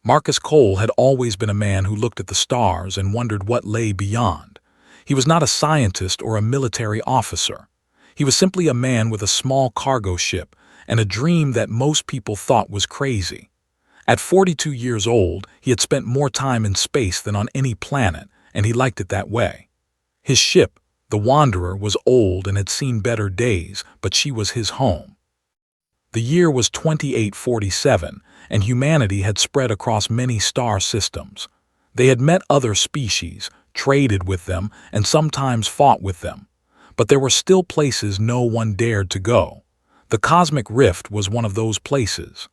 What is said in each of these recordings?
Marcus Cole had always been a man who looked at the stars and wondered what lay beyond. He was not a scientist or a military officer. He was simply a man with a small cargo ship and a dream that most people thought was crazy. At 42 years old, he had spent more time in space than on any planet, and he liked it that way. His ship, the Wanderer, was old and had seen better days, but she was his home. The year was 2847, and humanity had spread across many star systems. They had met other species, traded with them, and sometimes fought with them. But there were still places no one dared to go. The Cosmic Rift was one of those places.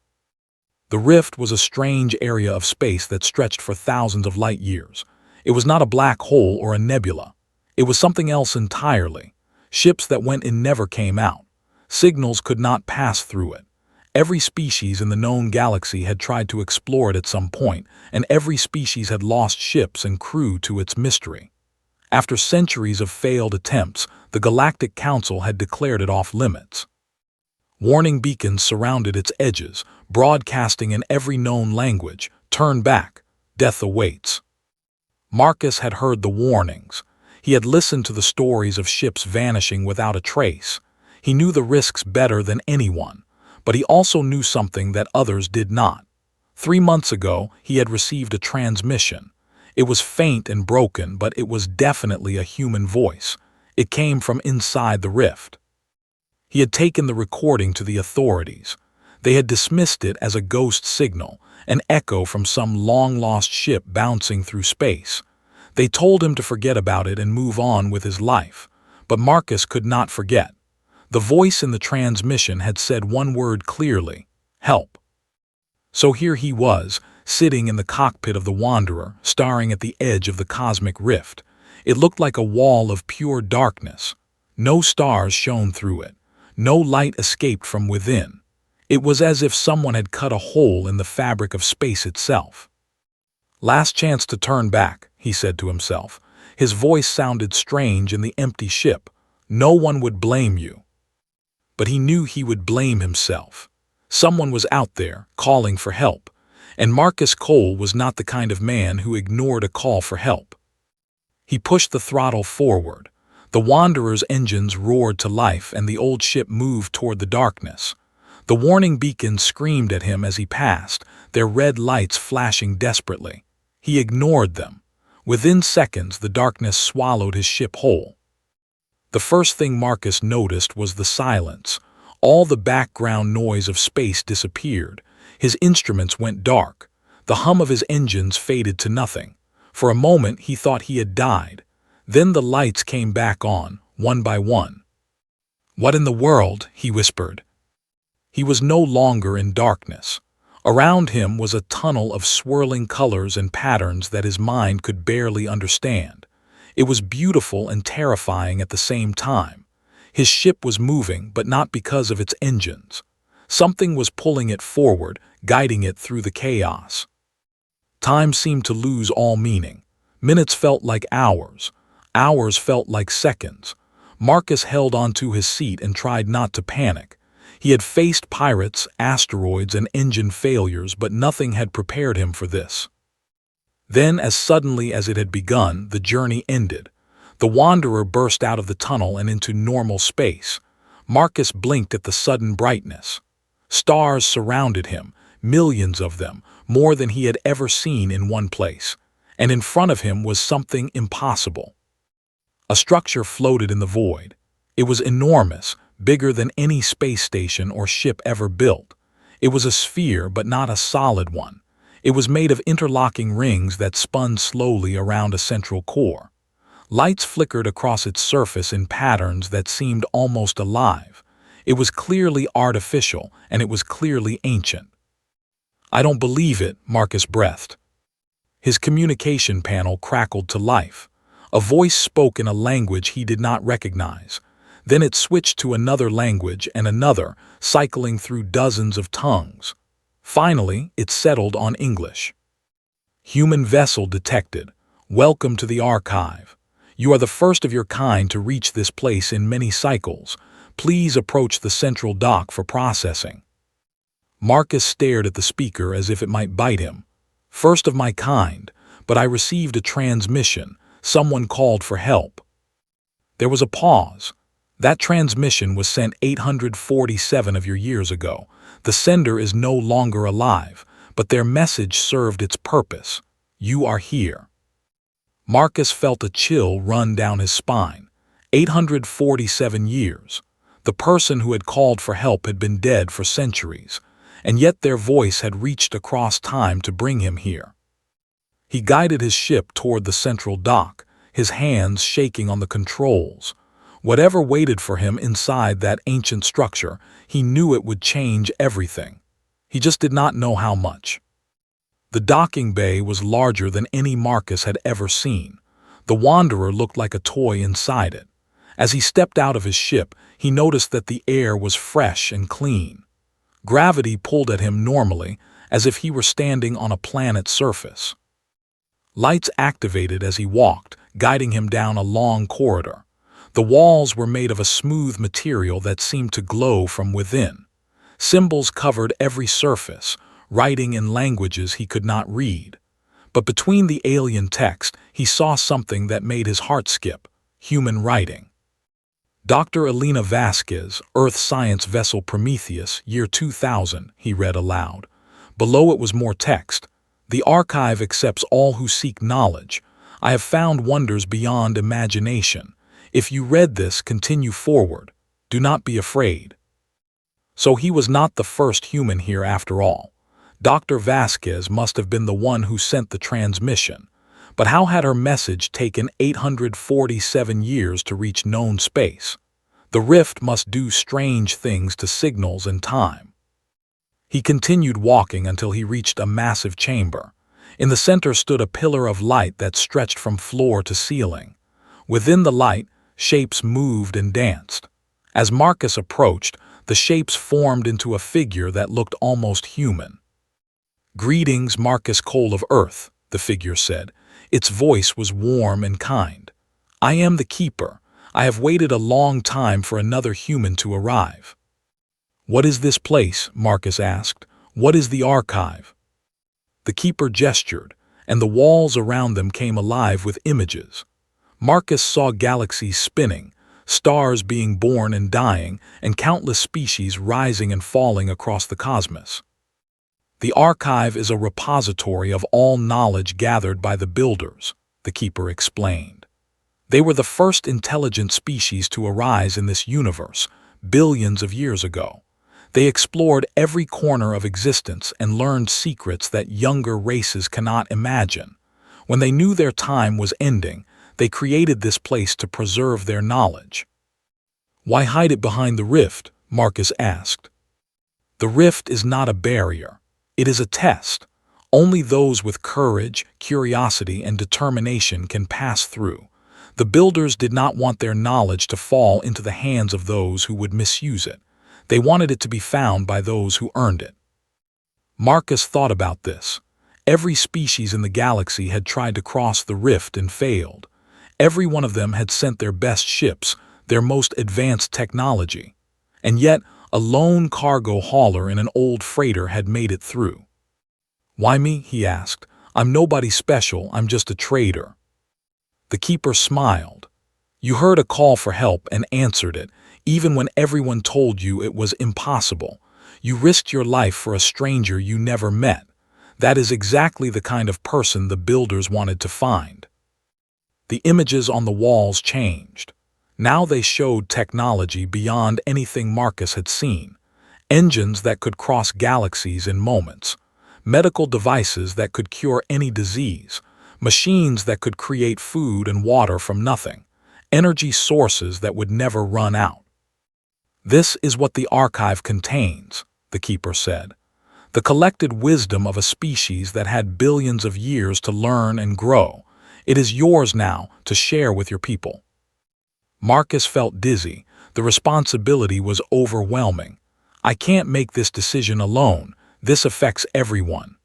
The rift was a strange area of space that stretched for thousands of light years. It was not a black hole or a nebula. It was something else entirely. Ships that went and never came out. Signals could not pass through it. Every species in the known galaxy had tried to explore it at some point, and every species had lost ships and crew to its mystery. After centuries of failed attempts, the Galactic Council had declared it off limits. Warning beacons surrounded its edges, broadcasting in every known language, "Turn back, death awaits." Marcus had heard the warnings. He had listened to the stories of ships vanishing without a trace. He knew the risks better than anyone, but he also knew something that others did not. 3 months ago, he had received a transmission. It was faint and broken, but it was definitely a human voice. It came from inside the rift. He had taken the recording to the authorities. They had dismissed it as a ghost signal, an echo from some long-lost ship bouncing through space. They told him to forget about it and move on with his life. But Marcus could not forget. The voice in the transmission had said one word clearly: help. So here he was, sitting in the cockpit of the Wanderer, staring at the edge of the cosmic rift. It looked like a wall of pure darkness. No stars shone through it. No light escaped from within. It was as if someone had cut a hole in the fabric of space itself. "Last chance to turn back," he said to himself. His voice sounded strange in the empty ship. "No one would blame you." But he knew he would blame himself. Someone was out there, calling for help, and Marcus Cole was not the kind of man who ignored a call for help. He pushed the throttle forward. The Wanderer's engines roared to life and the old ship moved toward the darkness. The warning beacons screamed at him as he passed, their red lights flashing desperately. He ignored them. Within seconds, the darkness swallowed his ship whole. The first thing Marcus noticed was the silence. All the background noise of space disappeared. His instruments went dark. The hum of his engines faded to nothing. For a moment, he thought he had died. Then the lights came back on, one by one. "What in the world?" he whispered. He was no longer in darkness. Around him was a tunnel of swirling colors and patterns that his mind could barely understand. It was beautiful and terrifying at the same time. His ship was moving, but not because of its engines. Something was pulling it forward, guiding it through the chaos. Time seemed to lose all meaning. Minutes felt like hours. Hours felt like seconds. Marcus held onto his seat and tried not to panic. He had faced pirates, asteroids, and engine failures, but nothing had prepared him for this. Then, as suddenly as it had begun, the journey ended. The Wanderer burst out of the tunnel and into normal space. Marcus blinked at the sudden brightness. Stars surrounded him, millions of them, more than he had ever seen in one place. And in front of him was something impossible. A structure floated in the void. It was enormous, bigger than any space station or ship ever built. It was a sphere, but not a solid one. It was made of interlocking rings that spun slowly around a central core. Lights flickered across its surface in patterns that seemed almost alive. It was clearly artificial, and it was clearly ancient. "I don't believe it," Marcus breathed. His communication panel crackled to life. A voice spoke in a language he did not recognize. Then it switched to another language and another, cycling through dozens of tongues. Finally, it settled on English. "Human vessel detected. Welcome to the archive. You are the first of your kind to reach this place in many cycles. Please approach the central dock for processing." Marcus stared at the speaker as if it might bite him. First of my kind, but I received a transmission. Someone called for help. There was a pause. That transmission was sent 847 of your years ago. The sender is no longer alive, but their message served its purpose. You are here. Marcus felt a chill run down his spine. 847 years. The person who had called for help had been dead for centuries, and yet their voice had reached across time to bring him here. He guided his ship toward the central dock, his hands shaking on the controls. Whatever waited for him inside that ancient structure, he knew it would change everything. He just did not know how much. The docking bay was larger than any Marcus had ever seen. The Wanderer looked like a toy inside it. As he stepped out of his ship, he noticed that the air was fresh and clean. Gravity pulled at him normally, as if he were standing on a planet's surface. Lights activated as he walked, guiding him down a long corridor. The walls were made of a smooth material that seemed to glow from within. Symbols covered every surface, writing in languages he could not read. But between the alien text, he saw something that made his heart skip: human writing. Dr. Elena Vasquez, Earth Science Vessel Prometheus, year 2000, he read aloud. Below it was more text. The archive accepts all who seek knowledge. I have found wonders beyond imagination. If you read this, continue forward. Do not be afraid. So he was not the first human here after all. Dr. Vasquez must have been the one who sent the transmission. But how had her message taken 847 years to reach known space? The rift must do strange things to signals and time. He continued walking until he reached a massive chamber. In the center stood a pillar of light that stretched from floor to ceiling. Within the light, shapes moved and danced. As Marcus approached, the shapes formed into a figure that looked almost human. "Greetings, Marcus Cole of Earth," the figure said. Its voice was warm and kind. "I am the Keeper. I have waited a long time for another human to arrive." "What is this place?" Marcus asked. "What is the archive?" The Keeper gestured, and the walls around them came alive with images. Marcus saw galaxies spinning, stars being born and dying, and countless species rising and falling across the cosmos. "The archive is a repository of all knowledge gathered by the Builders," the Keeper explained. "They were the first intelligent species to arise in this universe, billions of years ago. They explored every corner of existence and learned secrets that younger races cannot imagine. When they knew their time was ending, they created this place to preserve their knowledge." "Why hide it behind the rift?" Marcus asked. "The rift is not a barrier. It is a test. Only those with courage, curiosity, and determination can pass through. The Builders did not want their knowledge to fall into the hands of those who would misuse it. They wanted it to be found by those who earned it." Marcus thought about this. Every species in the galaxy had tried to cross the rift and failed. Every one of them had sent their best ships, their most advanced technology. And yet, a lone cargo hauler in an old freighter had made it through. "Why me?" he asked. "I'm nobody special, I'm just a trader." The Keeper smiled. "You heard a call for help and answered it, even when everyone told you it was impossible. You risked your life for a stranger you never met. That is exactly the kind of person the Builders wanted to find." The images on the walls changed. Now they showed technology beyond anything Marcus had seen. Engines that could cross galaxies in moments. Medical devices that could cure any disease. Machines that could create food and water from nothing. Energy sources that would never run out. "This is what the archive contains," the Keeper said. "The collected wisdom of a species that had billions of years to learn and grow. It is yours now to share with your people." Marcus felt dizzy. The responsibility was overwhelming. "I can't make this decision alone. This affects everyone."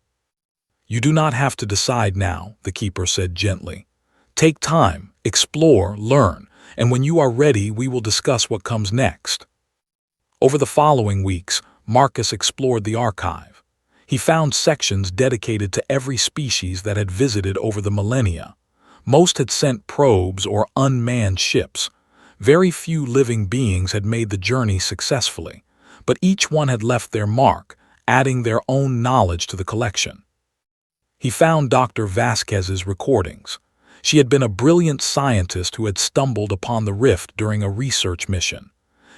"You do not have to decide now," the Keeper said gently. "Take time, explore, learn, and when you are ready, we will discuss what comes next." Over the following weeks, Marcus explored the archive. He found sections dedicated to every species that had visited over the millennia. Most had sent probes or unmanned ships. Very few living beings had made the journey successfully, but each one had left their mark, adding their own knowledge to the collection. He found Dr. Vasquez's recordings. She had been a brilliant scientist who had stumbled upon the rift during a research mission.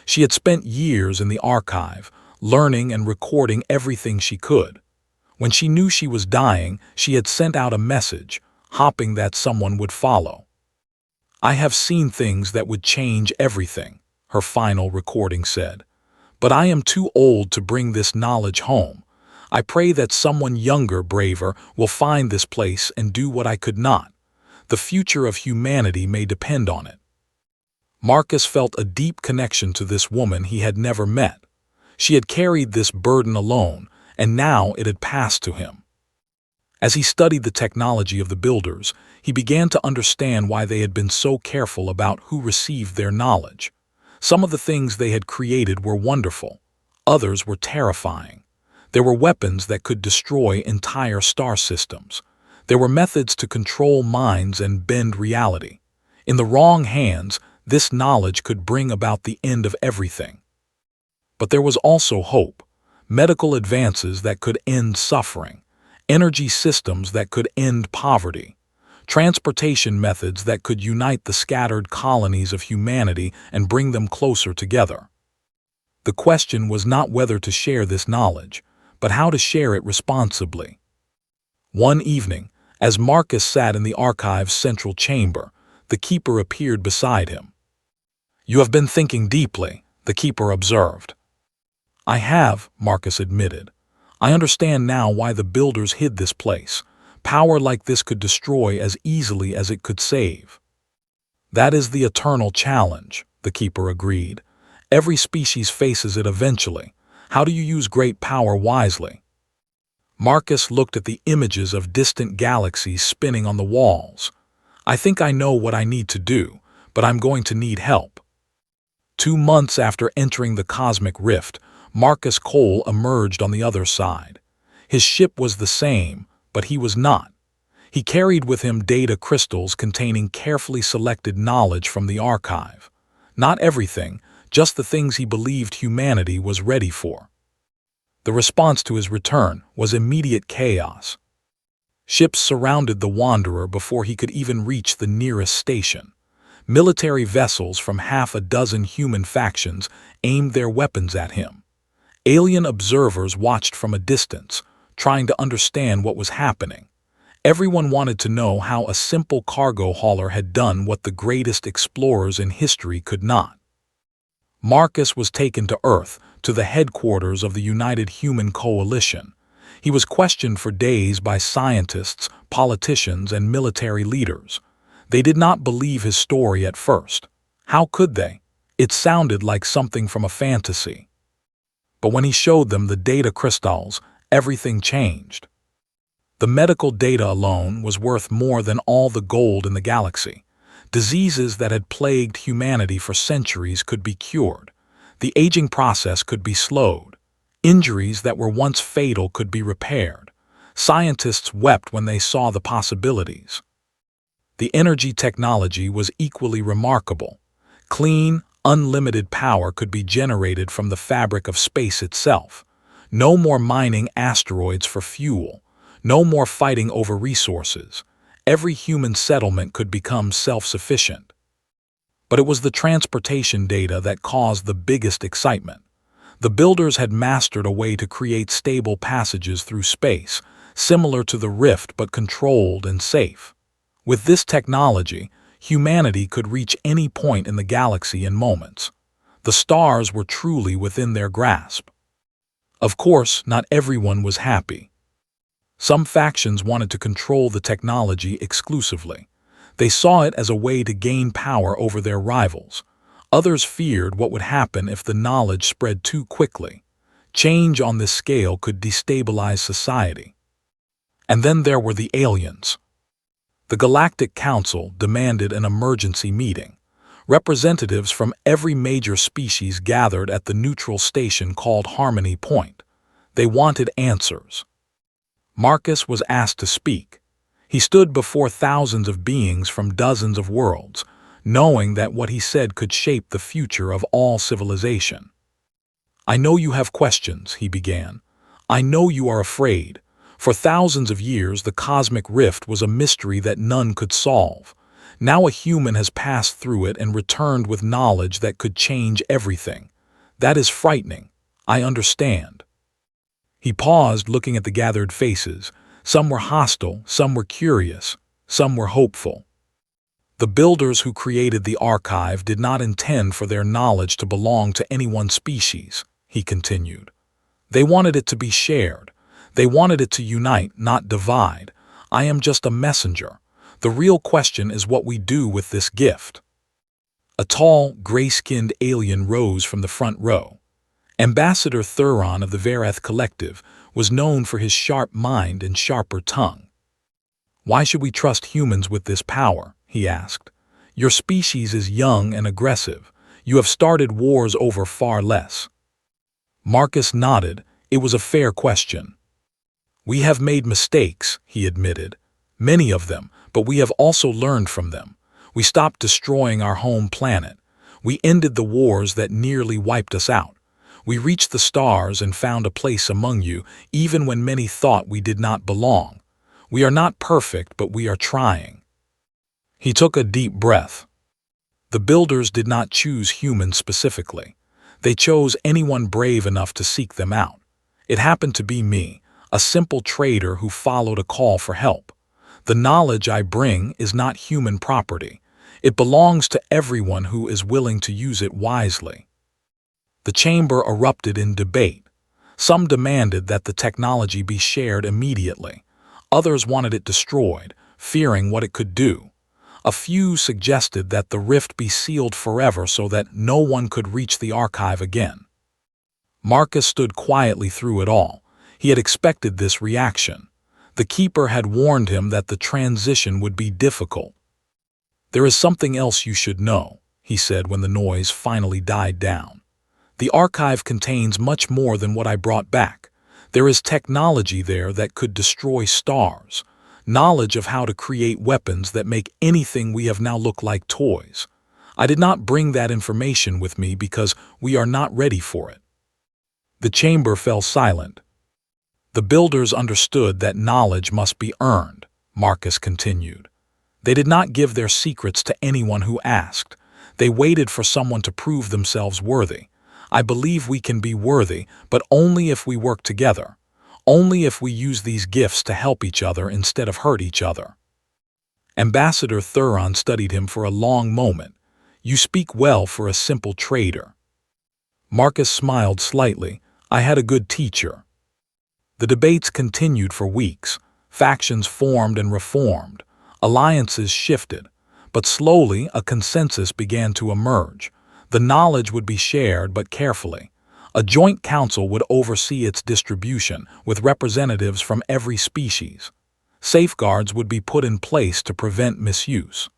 She had spent years in the archive, learning and recording everything she could. When she knew she was dying, she had sent out a message, hoping that someone would follow. "I have seen things that would change everything," her final recording said. "But I am too old to bring this knowledge home. I pray that someone younger, braver, will find this place and do what I could not. The future of humanity may depend on it." Marcus felt a deep connection to this woman he had never met. She had carried this burden alone, and now it had passed to him. As he studied the technology of the builders, he began to understand why they had been so careful about who received their knowledge. Some of the things they had created were wonderful. Others were terrifying. There were weapons that could destroy entire star systems. There were methods to control minds and bend reality. In the wrong hands, this knowledge could bring about the end of everything. But there was also hope. Medical advances that could end suffering. Energy systems that could end poverty. Transportation methods that could unite the scattered colonies of humanity and bring them closer together. The question was not whether to share this knowledge, but how to share it responsibly. One evening, as Marcus sat in the archive's central chamber, the keeper appeared beside him. "You have been thinking deeply," the keeper observed. "I have," Marcus admitted. "I understand now why the builders hid this place. Power like this could destroy as easily as it could save." "That is the eternal challenge," the keeper agreed. "Every species faces it eventually. How do you use great power wisely?" Marcus looked at the images of distant galaxies spinning on the walls. "I think I know what I need to do, but I'm going to need help." 2 months after entering the cosmic rift, Marcus Cole emerged on the other side. His ship was the same, but he was not. He carried with him data crystals containing carefully selected knowledge from the archive. Not everything, just the things he believed humanity was ready for. The response to his return was immediate chaos. Ships surrounded the Wanderer before he could even reach the nearest station. Military vessels from half a dozen human factions aimed their weapons at him. Alien observers watched from a distance, trying to understand what was happening. Everyone wanted to know how a simple cargo hauler had done what the greatest explorers in history could not. Marcus was taken to Earth, to the headquarters of the United Human Coalition. He was questioned for days by scientists, politicians, and military leaders. They did not believe his story at first. How could they? It sounded like something from a fantasy. But when he showed them the data crystals, everything changed. The medical data alone was worth more than all the gold in the galaxy. Diseases that had plagued humanity for centuries could be cured. The aging process could be slowed. Injuries that were once fatal could be repaired. Scientists wept when they saw the possibilities. The energy technology was equally remarkable. Clean, unlimited power could be generated from the fabric of space itself. No more mining asteroids for fuel. No more fighting over resources. Every human settlement could become self-sufficient. But it was the transportation data that caused the biggest excitement. The builders had mastered a way to create stable passages through space, similar to the rift but controlled and safe. With this technology, humanity could reach any point in the galaxy in moments. The stars were truly within their grasp. Of course, not everyone was happy. Some factions wanted to control the technology exclusively. They saw it as a way to gain power over their rivals. Others feared what would happen if the knowledge spread too quickly. Change on this scale could destabilize society. And then there were the aliens. The Galactic Council demanded an emergency meeting. Representatives from every major species gathered at the neutral station called Harmony Point. They wanted answers. Marcus was asked to speak. He stood before thousands of beings from dozens of worlds, knowing that what he said could shape the future of all civilization. "I know you have questions," he began. "I know you are afraid. For thousands of years, the cosmic rift was a mystery that none could solve. Now a human has passed through it and returned with knowledge that could change everything. That is frightening. I understand." He paused, looking at the gathered faces. Some were hostile, some were curious, some were hopeful. The builders who created the archive did not intend for their knowledge to belong to any one species, he continued. They wanted it to be shared. They wanted it to unite, not divide. I am just a messenger. The real question is what we do with this gift. A tall, gray-skinned alien rose from the front row. Ambassador Thuron of the Vereth Collective was known for his sharp mind and sharper tongue. "Why should we trust humans with this power?" he asked. "Your species is young and aggressive. You have started wars over far less." Marcus nodded. It was a fair question. "We have made mistakes," he admitted. "Many of them, but we have also learned from them. We stopped destroying our home planet. We ended the wars that nearly wiped us out. We reached the stars and found a place among you, even when many thought we did not belong. We are not perfect, but we are trying." He took a deep breath. The builders did not choose humans specifically. They chose anyone brave enough to seek them out. It happened to be me, a simple trader who followed a call for help. The knowledge I bring is not human property. It belongs to everyone who is willing to use it wisely. The chamber erupted in debate. Some demanded that the technology be shared immediately. Others wanted it destroyed, fearing what it could do. A few suggested that the rift be sealed forever so that no one could reach the archive again. Marcus stood quietly through it all. He had expected this reaction. The Keeper had warned him that the transition would be difficult. "There is something else you should know," he said when the noise finally died down. "The archive contains much more than what I brought back. There is technology there that could destroy stars, knowledge of how to create weapons that make anything we have now look like toys. I did not bring that information with me because we are not ready for it." The chamber fell silent. "The builders understood that knowledge must be earned," Marcus continued. "They did not give their secrets to anyone who asked. They waited for someone to prove themselves worthy. I believe we can be worthy, but only if we work together. Only if we use these gifts to help each other instead of hurt each other." Ambassador Thuron studied him for a long moment. "You speak well for a simple trader." Marcus smiled slightly. "I had a good teacher." The debates continued for weeks. Factions formed and reformed. Alliances shifted. But slowly, a consensus began to emerge. The knowledge would be shared, but carefully. A joint council would oversee its distribution, with representatives from every species. Safeguards would be put in place to prevent misuse.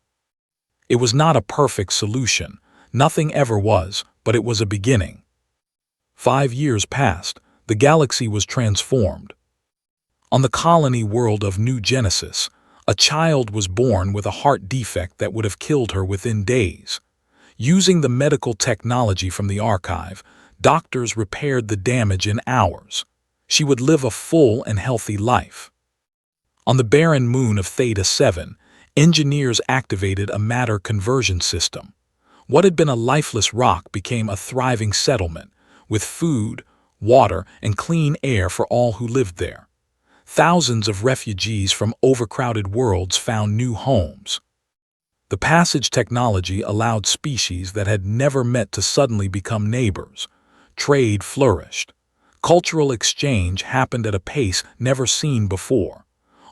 It was not a perfect solution. Nothing ever was, but it was a beginning. 5 years passed. The galaxy was transformed. On the colony world of New Genesis, a child was born with a heart defect that would have killed her within days. Using the medical technology from the archive, doctors repaired the damage in hours. She would live a full and healthy life. On the barren moon of Theta 7, engineers activated a matter conversion system. What had been a lifeless rock became a thriving settlement, with food, water, and clean air for all who lived there. Thousands of refugees from overcrowded worlds found new homes. The passage technology allowed species that had never met to suddenly become neighbors. Trade flourished. Cultural exchange happened at a pace never seen before.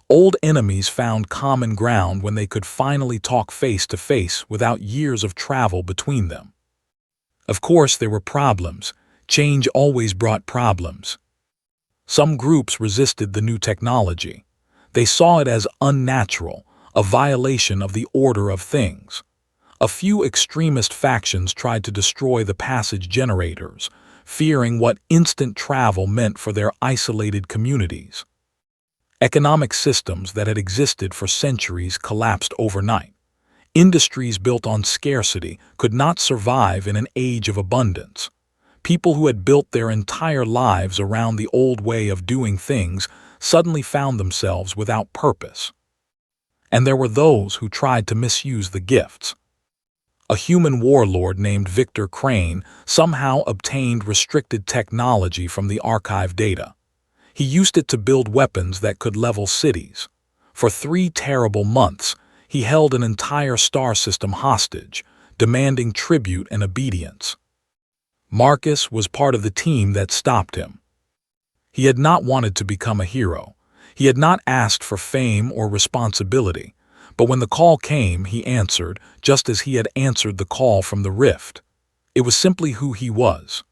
Old enemies found common ground when they could finally talk face to face without years of travel between them. Of course, there were problems. Change always brought problems. Some groups resisted the new technology. They saw it as unnatural, a violation of the order of things. A few extremist factions tried to destroy the passage generators, fearing what instant travel meant for their isolated communities. Economic systems that had existed for centuries collapsed overnight. Industries built on scarcity could not survive in an age of abundance. People who had built their entire lives around the old way of doing things suddenly found themselves without purpose. And there were those who tried to misuse the gifts. A human warlord named Victor Crane somehow obtained restricted technology from the archive data. He used it to build weapons that could level cities. For 3 terrible months, he held an entire star system hostage, demanding tribute and obedience. Marcus was part of the team that stopped him. He had not wanted to become a hero. He had not asked for fame or responsibility. But when the call came, he answered, just as he had answered the call from the rift. It was simply who he was.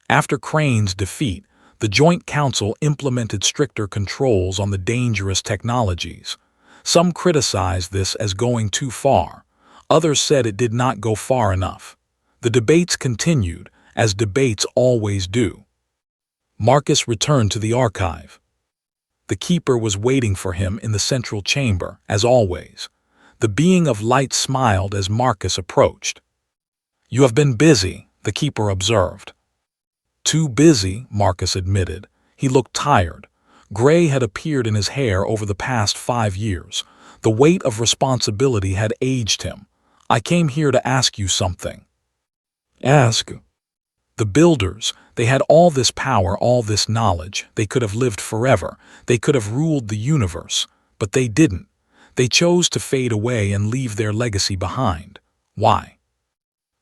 After Crane's defeat, the Joint Council implemented stricter controls on the dangerous technologies. Some criticized this as going too far. Others said it did not go far enough. The debates continued, as debates always do. Marcus returned to the archive. The keeper was waiting for him in the central chamber, as always. The being of light smiled as Marcus approached. "You have been busy," the keeper observed. "Too busy," Marcus admitted. He looked tired. Gray had appeared in his hair over the past 5 years. The weight of responsibility had aged him. "I came here to ask you something." "Ask." The builders, they had all this power, all this knowledge. They could have lived forever. They could have ruled the universe. But they didn't. They chose to fade away and leave their legacy behind. Why?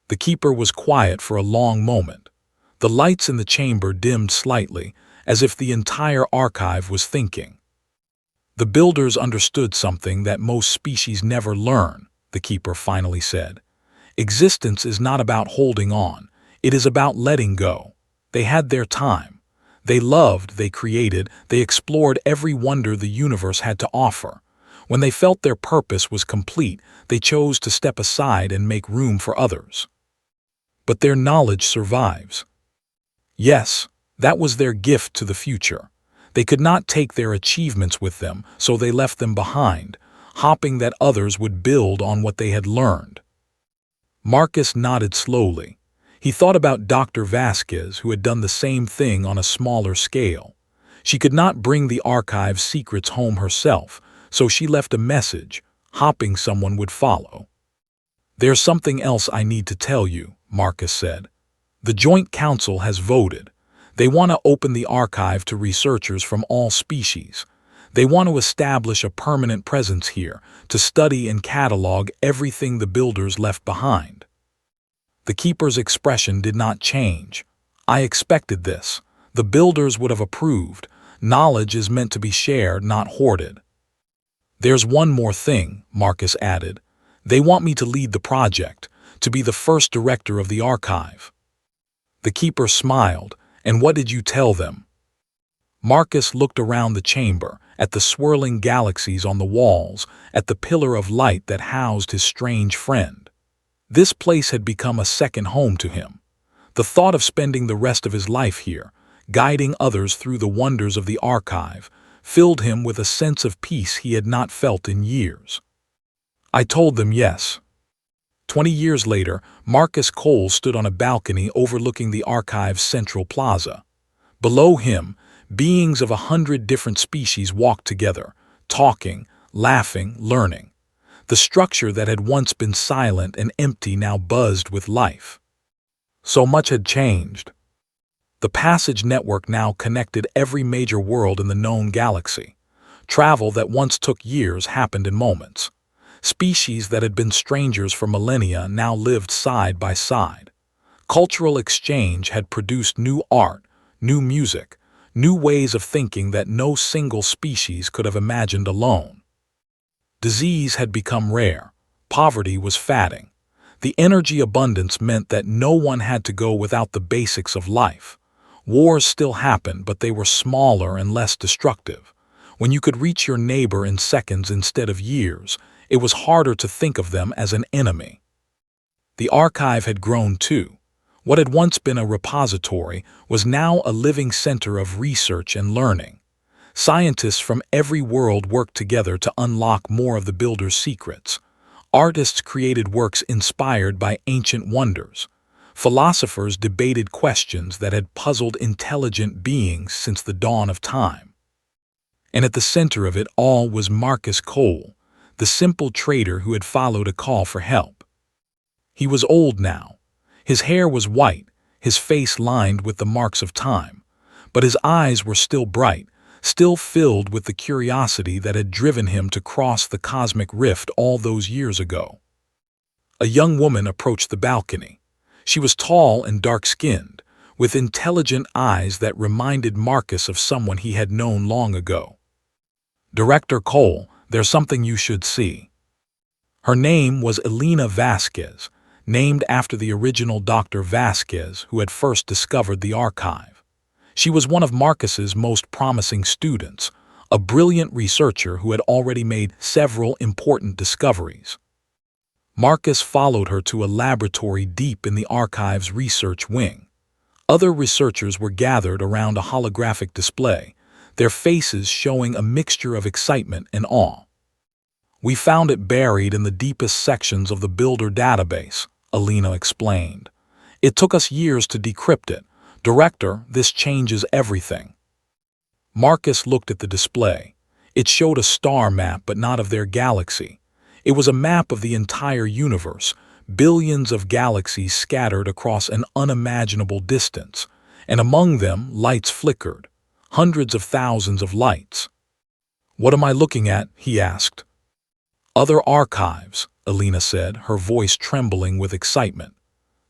The keeper was quiet for a long moment. The lights in the chamber dimmed slightly, as if the entire archive was thinking. "The builders understood something that most species never learn," the keeper finally said. "Existence is not about holding on. It is about letting go. They had their time. They loved, they created, they explored every wonder the universe had to offer. When they felt their purpose was complete, they chose to step aside and make room for others. But their knowledge survives. Yes, that was their gift to the future. They could not take their achievements with them, so they left them behind, hoping that others would build on what they had learned." Marcus nodded slowly. He thought about Dr. Vasquez, who had done the same thing on a smaller scale. She could not bring the archive's secrets home herself, so she left a message, hoping someone would follow. "There's something else I need to tell you," Marcus said. "The Joint Council has voted. They want to open the archive to researchers from all species. They want to establish a permanent presence here, to study and catalog everything the builders left behind." The keeper's expression did not change. "I expected this. The builders would have approved. Knowledge is meant to be shared, not hoarded." "There's one more thing," Marcus added. "They want me to lead the project, to be the first director of the archive." The keeper smiled. "And what did you tell them?" Marcus looked around the chamber, at the swirling galaxies on the walls, at the pillar of light that housed his strange friend. This place had become a second home to him. The thought of spending the rest of his life here, guiding others through the wonders of the archive, filled him with a sense of peace he had not felt in years. "I told them yes." 20 years later, Marcus Cole stood on a balcony overlooking the archive's central plaza. Below him, beings of 100 different species walked together, talking, laughing, learning. The structure that had once been silent and empty now buzzed with life. So much had changed. The passage network now connected every major world in the known galaxy. Travel that once took years happened in moments. Species that had been strangers for millennia now lived side by side. Cultural exchange had produced new art, new music, new ways of thinking that no single species could have imagined alone. Disease had become rare. Poverty was fatting. The energy abundance meant that no one had to go without the basics of life. Wars still happened, but they were smaller and less destructive. When you could reach your neighbor in seconds instead of years, it was harder to think of them as an enemy. The archive had grown too. What had once been a repository was now a living center of research and learning. Scientists from every world worked together to unlock more of the builder's secrets. Artists created works inspired by ancient wonders. Philosophers debated questions that had puzzled intelligent beings since the dawn of time. And at the center of it all was Marcus Cole, the simple trader who had followed a call for help. He was old now. His hair was white, his face lined with the marks of time, but his eyes were still bright, still filled with the curiosity that had driven him to cross the cosmic rift all those years ago. A young woman approached the balcony. She was tall and dark-skinned, with intelligent eyes that reminded Marcus of someone he had known long ago. "Director Cole, there's something you should see." Her name was Elena Vasquez, named after the original Dr. Vasquez who had first discovered the archive. She was one of Marcus's most promising students, a brilliant researcher who had already made several important discoveries. Marcus followed her to a laboratory deep in the archive's research wing. Other researchers were gathered around a holographic display, their faces showing a mixture of excitement and awe. "We found it buried in the deepest sections of the Builder database," Elena explained. "It took us years to decrypt it. Director, this changes everything." Marcus looked at the display. It showed a star map, but not of their galaxy. It was a map of the entire universe, billions of galaxies scattered across an unimaginable distance, and among them lights flickered, hundreds of thousands of lights. "What am I looking at?" he asked. "Other archives," Elena said, her voice trembling with excitement.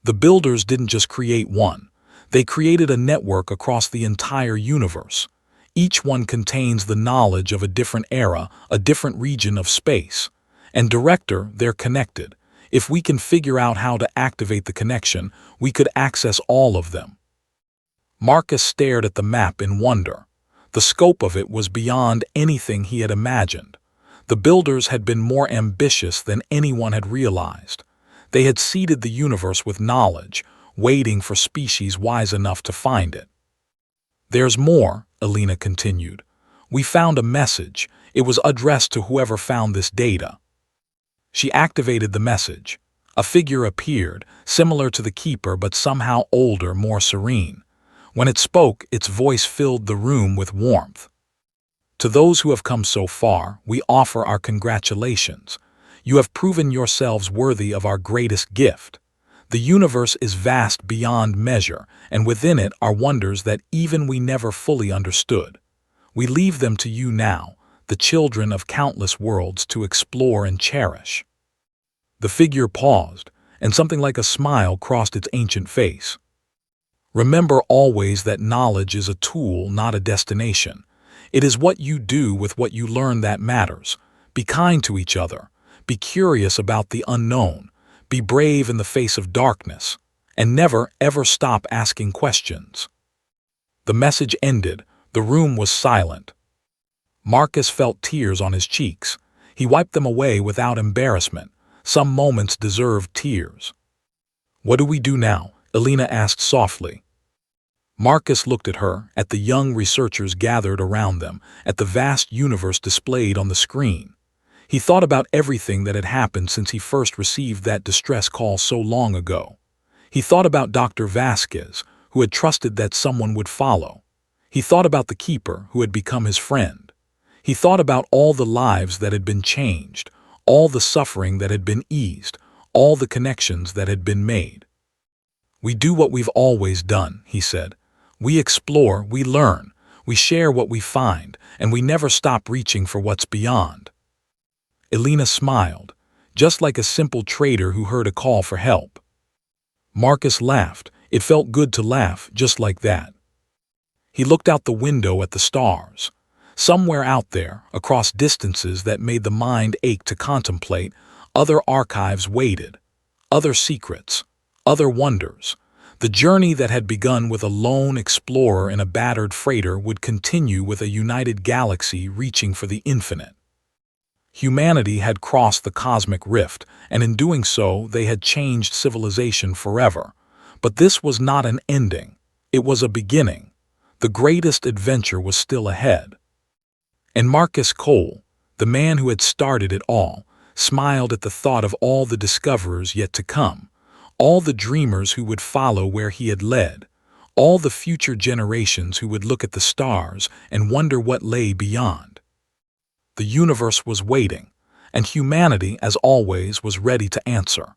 "The builders didn't just create one. They created a network across the entire universe. Each one contains the knowledge of a different era, a different region of space. And Director, they're connected. If we can figure out how to activate the connection, we could access all of them." Marcus stared at the map in wonder. The scope of it was beyond anything he had imagined. The builders had been more ambitious than anyone had realized. They had seeded the universe with knowledge, waiting for species wise enough to find it. "There's more," Elena continued. "We found a message. It was addressed to whoever found this data." She activated the message. A figure appeared, similar to the keeper but somehow older, more serene. When it spoke, its voice filled the room with warmth. "To those who have come so far, we offer our congratulations. You have proven yourselves worthy of our greatest gift. The universe is vast beyond measure, and within it are wonders that even we never fully understood. We leave them to you now, the children of countless worlds, to explore and cherish." The figure paused, and something like a smile crossed its ancient face. "Remember always that knowledge is a tool, not a destination. It is what you do with what you learn that matters. Be kind to each other. Be curious about the unknown. Be brave in the face of darkness. And never, ever stop asking questions." The message ended. The room was silent. Marcus felt tears on his cheeks. He wiped them away without embarrassment. Some moments deserved tears. "What do we do now?" Elena asked softly. Marcus looked at her, at the young researchers gathered around them, at the vast universe displayed on the screen. He thought about everything that had happened since he first received that distress call so long ago. He thought about Dr. Vasquez, who had trusted that someone would follow. He thought about the keeper, who had become his friend. He thought about all the lives that had been changed, all the suffering that had been eased, all the connections that had been made. "We do what we've always done," he said. "We explore, we learn, we share what we find, and we never stop reaching for what's beyond." Elena smiled, just like a simple trader who heard a call for help. Marcus laughed. It felt good to laugh, just like that. He looked out the window at the stars. Somewhere out there, across distances that made the mind ache to contemplate, other archives waited. Other secrets. Other wonders. The journey that had begun with a lone explorer in a battered freighter would continue with a united galaxy reaching for the infinite. Humanity had crossed the cosmic rift, and in doing so, they had changed civilization forever. But this was not an ending. It was a beginning. The greatest adventure was still ahead. And Marcus Cole, the man who had started it all, smiled at the thought of all the discoverers yet to come, all the dreamers who would follow where he had led, all the future generations who would look at the stars and wonder what lay beyond. The universe was waiting, and humanity, as always, was ready to answer.